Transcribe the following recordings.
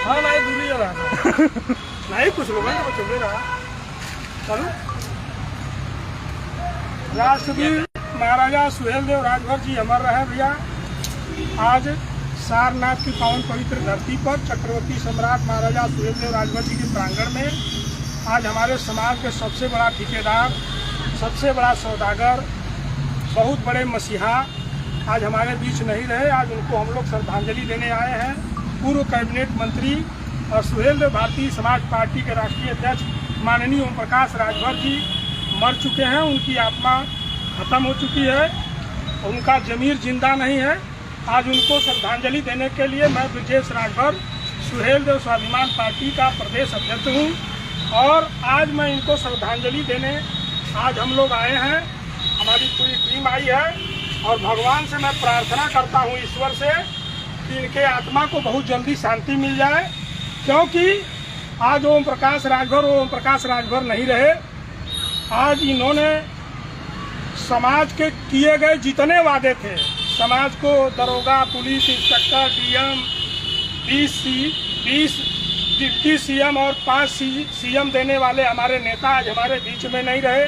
हाँ नहीं दूरी रहा नहीं कुछ लोग हैं तो चल रहा। चलो राष्ट्रवीर महाराजा सुहेलदेव राजभर जी अमर रहे भैया। आज सारनाथ की पावन पवित्र धरती पर चक्रवर्ती सम्राट महाराजा सुहेलदेव राजभर जी के प्रांगण में आज हमारे समाज के सबसे बड़ा ठेकेदार, सबसे बड़ा सौदागर, बहुत बड़े मसीहा आज हमारे बीच नहीं रहे। आज उनको हम लोग श्रद्धांजलि देने आए हैं। पूर्व कैबिनेट मंत्री और सुहेलदेव भारतीय समाज पार्टी के राष्ट्रीय अध्यक्ष माननीय ओम प्रकाश राजभर जी मर चुके हैं। उनकी आत्मा खत्म हो चुकी है, उनका जमीर जिंदा नहीं है। आज उनको श्रद्धांजलि देने के लिए मैं ब्रजेश राजभर सुहेलदेव स्वाभिमान पार्टी का प्रदेश अध्यक्ष हूं और आज मैं इनको श्रद्धांजलि देने आज हम लोग आए हैं। हमारी पूरी टीम आई है और भगवान से मैं प्रार्थना करता हूं, ईश्वर से, कि इनके आत्मा को बहुत जल्दी शांति मिल जाए, क्योंकि आज ओम प्रकाश राजभर नहीं रहे। आज इन्होंने समाज के किए गए जितने वादे थे, समाज को दरोगा, police inspector, DM, 20 deputy CM और 5 सीएम देने वाले हमारे नेता आज हमारे बीच में नहीं रहे।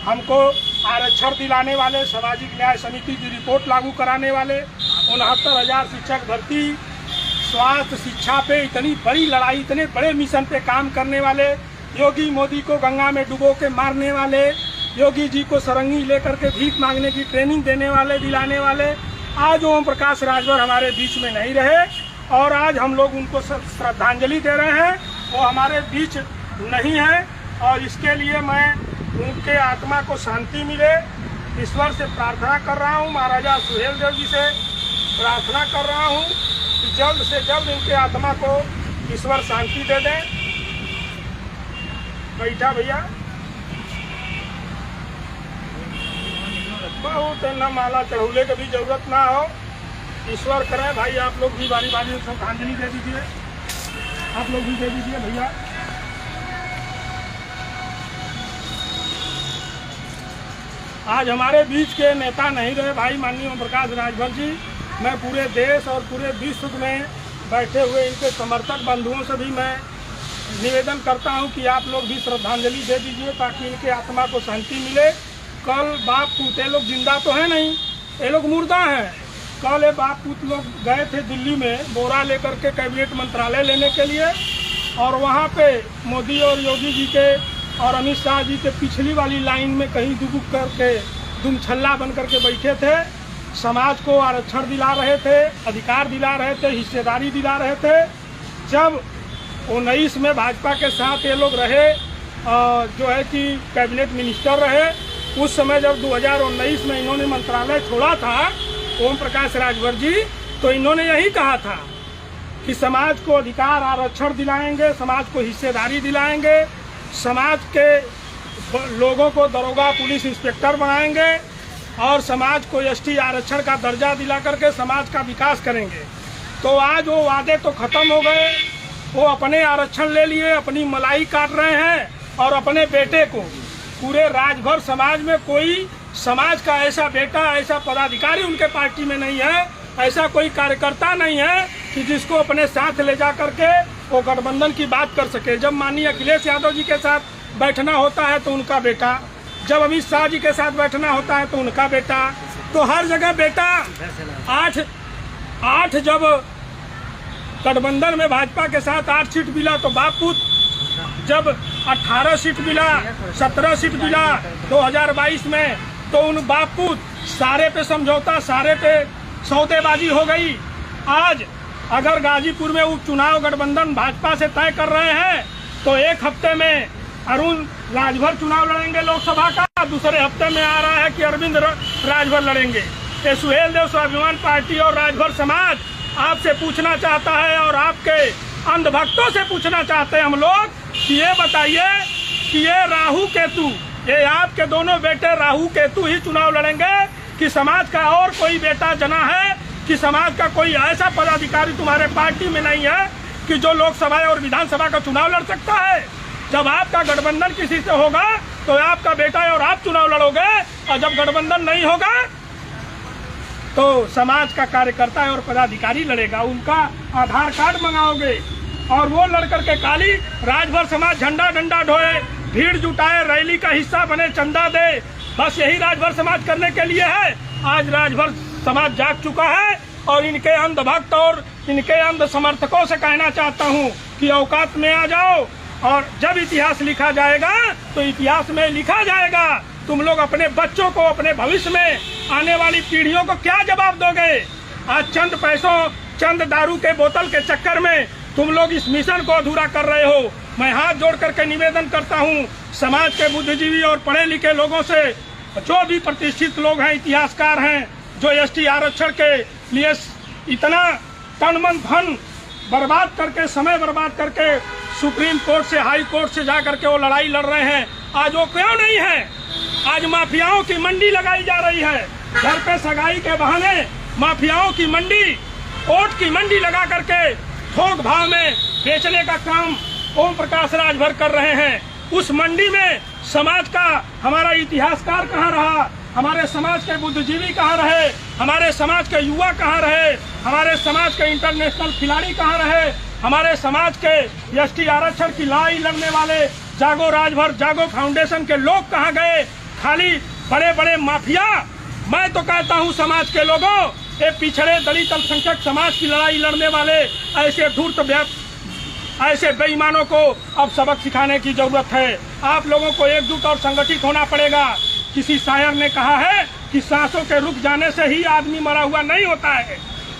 हमको आरक्षण दिलाने वाले, सामाजिक न्याय समिति की रिपोर्ट लागू कराने वाले, 69,000 शिक्षक भर्ती, स्वास्थ्य शिक्षा पे इतनी बड़ी लड़ाई, इतने बड़े मिशन पे काम करने वाले, योगी मोदी को गंगा में डुबो के मारने वाले, योगी जी को सरंगी लेकर के भीख मांगने की ट्रेनिंग देने वाले, दिलाने वाले, आज ओम प्रकाश राजभर हमारे बीच में नहीं रहे और आज हम लोग उनको श्रद्धांजलि दे रहे हैं। वो हमारे बीच नहीं है और इसके लिए मैं उनके आत्मा को शांति मिले ईश्वर से प्रार्थना कर रहा हूँ। महाराजा सुहेलदेव जी से प्रार्थना कर रहा हूँ कि जल्द से जल्द इनके आत्मा को ईश्वर शांति दे दें। बैठा भैया, बहुत न माला चढ़ौले की भी जरूरत ना हो, ईश्वर करे। भाई आप लोग भी बारी बारी श्रद्धांजलि दे दीजिए, आप लोग भी दे दीजिए भैया। आज हमारे बीच के नेता नहीं रहे भाई माननीय ओम प्रकाश राजभर जी। मैं पूरे देश और पूरे विश्व में बैठे हुए इनके समर्थक बंधुओं से भी मैं निवेदन करता हूं कि आप लोग भी श्रद्धांजलि दे दीजिए ताकि इनके आत्मा को शांति मिले। कल बाप पूत, ये लोग जिंदा तो है नहीं, ये लोग मुर्दा हैं। कल ये बाप पूत लोग गए थे दिल्ली में बोरा लेकर के कैबिनेट मंत्रालय लेने के लिए और वहाँ पे मोदी और योगी जी के और अमित शाह जी के पिछली वाली लाइन में कहीं दुबुक करके दुमछल्ला बन करके बैठे थे। समाज को आरक्षण दिला रहे थे, अधिकार दिला रहे थे, हिस्सेदारी दिला रहे थे। जब 19 में भाजपा के साथ ये लोग रहे, जो है कि कैबिनेट मिनिस्टर रहे, उस समय जब 2019 में इन्होंने मंत्रालय छोड़ा था ओम प्रकाश राजभर जी, तो इन्होंने यही कहा था कि समाज को अधिकार आरक्षण दिलाएंगे, समाज को हिस्सेदारी दिलाएंगे, समाज के लोगों को दरोगा, पुलिस इंस्पेक्टर बनाएंगे और समाज को एसटी आरक्षण का दर्जा दिला करके समाज का विकास करेंगे। तो आज वो वादे तो खत्म हो गए, वो अपने आरक्षण ले लिए, अपनी मलाई काट रहे हैं और अपने बेटे को, पूरे राजभर समाज में कोई समाज का ऐसा बेटा, ऐसा पदाधिकारी उनके पार्टी में नहीं है, ऐसा कोई कार्यकर्ता नहीं है कि जिसको अपने साथ ले जा करके वो गठबंधन की बात कर सके। जब माननीय अखिलेश यादव जी के साथ बैठना होता है तो उनका बेटा, जब अमित शाह जी के साथ बैठना होता है तो उनका बेटा, तो हर जगह बेटा। 8 जब गठबंधन में भाजपा के साथ 8 सीट मिला तो बाप पूत, जब 18 सीट मिला, 17 सीट मिला 2022 में, तो उन बाप पूत सारे पे समझौता, सारे पे सौदेबाजी हो गई। आज अगर गाजीपुर में उपचुनाव गठबंधन भाजपा से तय कर रहे हैं तो एक हफ्ते में अरुण राजभर चुनाव लड़ेंगे लोकसभा का, दूसरे हफ्ते में आ रहा है कि अरविंद राजभर लड़ेंगे। ये सुहेलदेव स्वाभिमान पार्टी और राजभर समाज आपसे पूछना चाहता है और आपके अंधभक्तों से पूछना चाहते हैं हम लोग कि ये बताइए कि ये राहु केतु, ये आपके दोनों बेटे राहु केतु ही चुनाव लड़ेंगे कि समाज का और कोई बेटा जना है, कि समाज का कोई ऐसा पदाधिकारी तुम्हारे पार्टी में नहीं है कि जो लोकसभा और विधानसभा का चुनाव लड़ सकता है। जब आपका गठबंधन किसी से होगा तो आपका बेटा और आप चुनाव लड़ोगे, और जब गठबंधन नहीं होगा तो समाज का कार्यकर्ता और पदाधिकारी लड़ेगा। उनका आधार कार्ड मंगाओगे, और वो लड़कर के खाली राजभर समाज झंडा डंडा ढोए, भीड़ जुटाए, रैली का हिस्सा बने, चंदा दे, बस यही राजभर समाज करने के लिए है। आज राजभर समाज जाग चुका है और इनके अंधभक्त और इनके अंध समर्थकों से कहना चाहता हूँ कि औकात में आ जाओ, और जब इतिहास लिखा जाएगा तो इतिहास में लिखा जाएगा। तुम लोग अपने बच्चों को, अपने भविष्य में आने वाली पीढ़ियों को क्या जवाब दोगे? आज चंद पैसों, चंद दारू के बोतल के चक्कर में तुम लोग इस मिशन को अधूरा कर रहे हो। मैं हाथ जोड़ करके निवेदन करता हूँ समाज के बुद्धिजीवी और पढ़े लिखे लोगों से, जो भी प्रतिष्ठित लोग हैं, इतिहासकार हैं, जो एसटी आरक्षण के लिए इतना तन मन धन बर्बाद करके, समय बर्बाद करके सुप्रीम कोर्ट से, हाई कोर्ट से जा करके वो लड़ाई लड़ रहे हैं, आज वो क्यों नहीं है? आज माफियाओं की मंडी लगाई जा रही है। घर पे सगाई के बहाने माफियाओं की मंडी, वोट की मंडी लगा करके थोक भाव में बेचने का काम ओम प्रकाश राजभर कर रहे हैं। उस मंडी में समाज का हमारा इतिहासकार कहाँ रहा? हमारे समाज के बुद्धिजीवी कहाँ रहे? हमारे समाज के युवा कहाँ रहे? हमारे समाज के इंटरनेशनल खिलाड़ी कहाँ रहे? हमारे समाज के एसटी आरक्षण की लड़ाई लड़ने वाले जागो राजभर, जागो फाउंडेशन के लोग कहाँ गए? खाली बड़े बड़े माफिया। मैं तो कहता हूँ समाज के लोगों, ये पिछड़े दलित अल्पसंख्यक समाज की लड़ाई लड़ने वाले ऐसे धूर्त, ऐसे बेईमानों को अब सबक सिखाने की जरूरत है। आप लोगों को एकजुट और संगठित होना पड़ेगा। किसी शायर ने कहा है कि सांसों के रुक जाने से ही आदमी मरा हुआ नहीं होता है,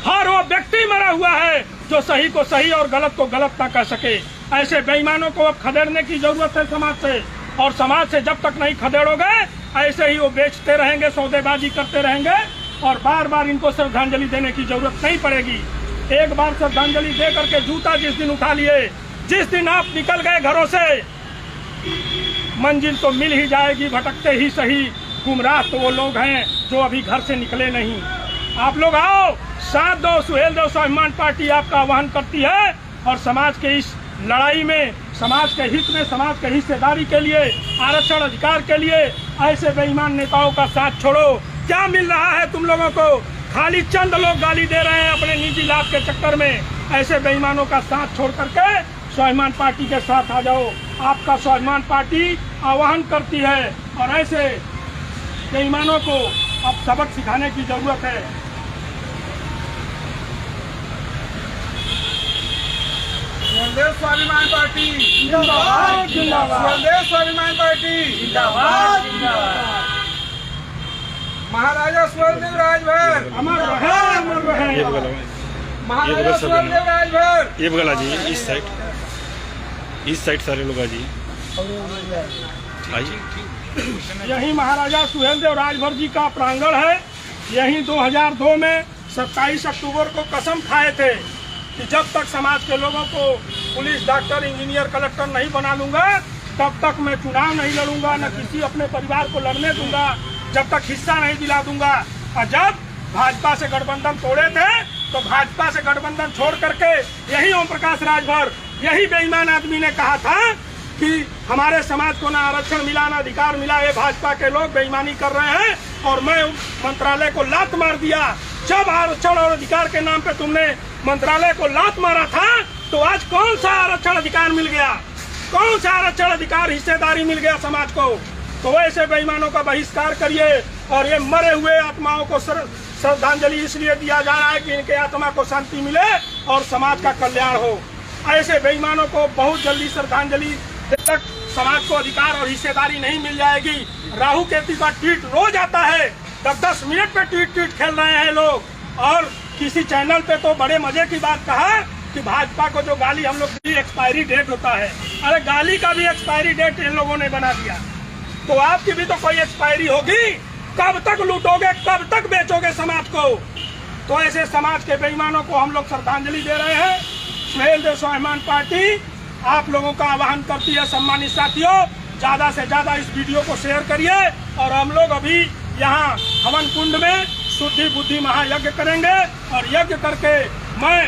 हर वो व्यक्ति मरा हुआ है जो सही को सही और गलत को गलत ना कह सके। ऐसे बेईमानों को अब खदेड़ने की जरूरत है समाज से, और समाज से जब तक नहीं खदेड़ोगे ऐसे ही वो बेचते रहेंगे, सौदेबाजी करते रहेंगे, और बार बार इनको श्रद्धांजलि देने की जरूरत नहीं पड़ेगी। एक बार श्रद्धांजलि दे करके जूता जिस दिन उठा लिए, जिस दिन आप निकल गए घरों से, मंजिल तो मिल ही जाएगी, भटकते ही सही। गुमराह तो वो लोग हैं जो अभी घर से निकले नहीं। आप लोग आओ, साथ दो, सुहेल दो। स्वाभिमान पार्टी आपका आह्वान करती है, और समाज के इस लड़ाई में, समाज के हित में, समाज के हिस्सेदारी के लिए, आरक्षण अधिकार के लिए ऐसे बेईमान नेताओं का साथ छोड़ो। क्या मिल रहा है तुम लोगों को? खाली चंद लोग गाली दे रहे हैं अपने निजी लाभ के चक्कर में। ऐसे बेईमानों का साथ छोड़ करके स्वाभिमान पार्टी के साथ आ जाओ। आपका स्वाभिमान पार्टी आह्वान करती है, और ऐसे बेईमानों को अब सबक सिखाने की जरूरत है। स्वदेश स्वाभिमान पार्टी जिंदाबाद, जिंदाबाद। स्वदेश स्वाभिमान पार्टी जिंदाबाद, जिंदाबाद। महाराजा स्वर्णदेव राजभर अमर रहे, अमर रहे। महाराजा स्वर्णदेव राजभर। ये बगला जी, इस साइड सारे लोग आ जी, यही महाराजा सुहेलदेव राजभर जी का प्रांगण है। यही 2002 में 27 अक्टूबर को कसम खाए थे कि जब तक समाज के लोगों को पुलिस, डॉक्टर, इंजीनियर, कलेक्टर नहीं बना लूंगा, तब तक मैं चुनाव नहीं लड़ूंगा, न किसी अपने परिवार को लड़ने दूंगा, जब तक हिस्सा नहीं दिला दूंगा। और जब भाजपा से गठबंधन तोड़े थे तो भाजपा से गठबंधन छोड़ करके यही ओम प्रकाश राजभर, यही बेईमान आदमी ने कहा था कि हमारे समाज को ना आरक्षण मिला, ना अधिकार मिला, ये भाजपा के लोग बेईमानी कर रहे हैं, और मैं मंत्रालय को लात मार दिया। जब आरक्षण और अधिकार के नाम पे तुमने मंत्रालय को लात मारा था, तो आज कौन सा आरक्षण अधिकार मिल गया? कौन सा आरक्षण अधिकार, हिस्सेदारी मिल गया समाज को? तो ऐसे बेईमानों का बहिष्कार करिए, और ये मरे हुए आत्माओं को श्रद्धांजलि इसलिए दिया जा रहा है कि इनके आत्मा को शांति मिले और समाज का कल्याण हो। ऐसे बेईमानों को बहुत जल्दी श्रद्धांजलि, जब तक समाज को अधिकार और हिस्सेदारी नहीं मिल जाएगी। राहु केतु का ट्वीट रोज आता है, 10-10 मिनट पे ट्वीट खेल रहे हैं लोग। और किसी चैनल पे तो बड़े मजे की बात कहा कि भाजपा को जो गाली हम लोग की एक्सपायरी डेट होता है। अरे गाली का भी एक्सपायरी डेट इन लोगों ने बना दिया, तो आपकी भी तो कोई एक्सपायरी होगी। कब तक लूटोगे, कब तक बेचोगे समाज को? तो ऐसे समाज के बेईमानों को हम लोग श्रद्धांजलि दे रहे हैं। सुहेलदेव स्वाभिमान पार्टी आप लोगों का आह्वान करती है, सम्मानित साथियों, ज्यादा से ज्यादा इस वीडियो को शेयर करिए। और हम लोग अभी यहाँ हवन कुंड में शुद्धि बुद्धि महायज्ञ करेंगे, और यज्ञ करके मैं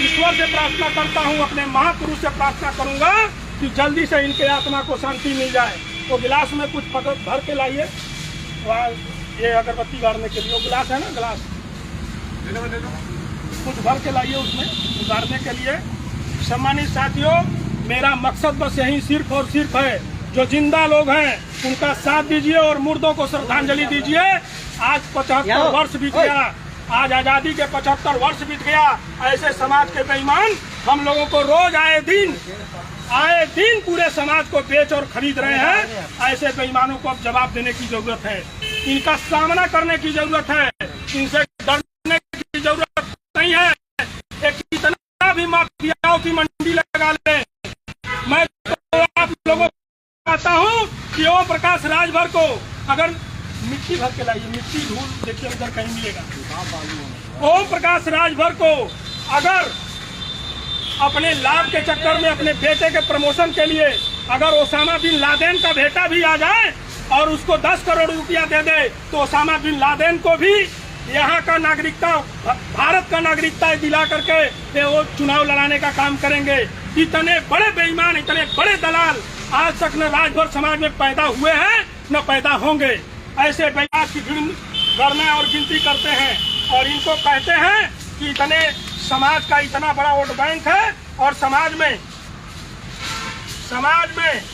ईश्वर से प्रार्थना करता हूँ, अपने महापुरुष से प्रार्थना करूंगा कि जल्दी से इनके आत्मा को शांति मिल जाए। तो गिलास में कुछ भर के लाइए, ये अगरबत्ती गाड़ने के लिए वो गिलास है ना, गिलास कुछ भर के लाइए, उसमें उतारने के लिए सम्मानित साथियों, मेरा मकसद बस यही सिर्फ और सिर्फ है, जो जिंदा लोग हैं उनका साथ दीजिए और मुर्दों को श्रद्धांजलि दीजिए। आज 75 वर्ष बीत गया, आज आज़ादी के 75 वर्ष बीत गया। ऐसे समाज के बेईमान हम लोगों को रोज आए दिन पूरे समाज को बेच और खरीद रहे हैं। ऐसे बेईमानों को अब जवाब देने की जरूरत है, इनका सामना करने की जरूरत है, इनसे डरने की जरूरत नहीं है। एक कितना भी माफियाओं की मंडी लगा ले, मैं तो आप लोगों को कहता हूँ कि ओम प्रकाश राजभर को अगर मिट्टी भर के लाइए, मिट्टी धूल देखिए उधर कहीं मिलेगा। ओम प्रकाश राजभर को अगर अपने लाभ के चक्कर में अपने बेटे के प्रमोशन के लिए अगर ओसामा बिन लादेन का बेटा भी आ जाए और उसको 10 करोड़ रुपया दे दे, तो ओसामा बिन लादेन को भी यहाँ का नागरिकता, भारत का नागरिकता दिला करके वो चुनाव लड़ाने का काम करेंगे। इतने बड़े बेईमान, इतने बड़े दलाल आज तक न राजभर समाज में पैदा हुए हैं न पैदा होंगे। ऐसे बेईमान की गणना और गिनती करते हैं और इनको कहते हैं कि इतने समाज का इतना बड़ा वोट बैंक है और समाज में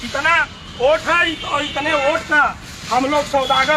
इतना वोट है और इतने वोट का हम लोग सौदागर